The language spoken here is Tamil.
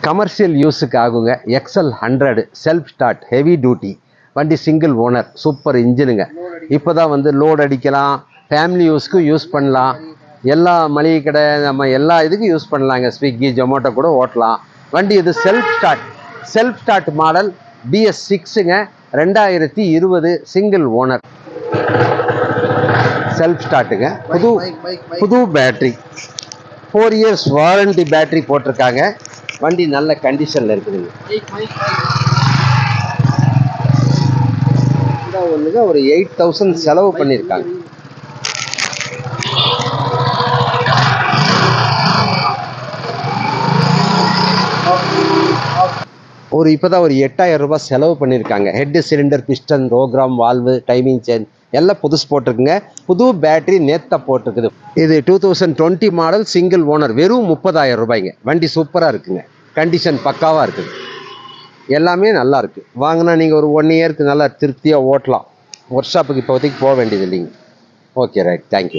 கமர்ஷியல் யூஸுக்கு ஆகுங்க. XL100 self start heavy duty வண்டி, சிங்கிள் ஓனர், சூப்பர் இன்ஜினுங்க. இப்போ தான் வந்து லோட் அடிக்கலாம், ஃபேமிலி யூஸ்க்கு யூஸ் பண்ணலாம், எல்லா மளிகை கடை நம்ம எல்லா இதுக்கும் யூஸ் பண்ணலாங்க. ஸ்விக்கி ஜொமேட்டோ கூட ஓட்டலாம் வண்டி. இது செல்ஃப் ஸ்டார்ட் மாடல் BS6ங்க, 2020 சிங்கிள் ஓனர் செல்ஃப் ஸ்டார்ட்டுங்க. புது பேட்ரி, 4 இயர்ஸ் வாரண்டி பேட்ரி போட்டிருக்காங்க. வண்டி நல்ல கண்டிஷனில் இருக்குதுங்க. ஒன்றுங்க ஒரு 8,000 செலவு பண்ணியிருக்காங்க. இப்போதான் ஒரு 8,000 ரூபாய் செலவு பண்ணியிருக்காங்க. ஹெட்டு, சிலிண்டர், பிஸ்டன், ரோக்ராம், வால்வு, டைமிங் செயின் எல்லாம் புதுசு போட்டிருக்குங்க. புது பேட்டரி நேத்த போட்டிருக்குது. இது 2020 மாடல் சிங்கிள் ஓனர், வெறும் 30,000 ரூபாய்ங்க. வண்டி சூப்பராக இருக்குங்க, கண்டிஷன் பக்காவாக இருக்குது, எல்லாமே நல்லா இருக்குது. வாங்கினா நீங்கள் ஒரு 1 இயருக்கு நல்லா திருப்தியாக ஓட்டலாம். ஒர்க் ஷாப்புக்கு இப்போதைக்கு போக வேண்டியது இல்லைங்க. Okay, right, thank you.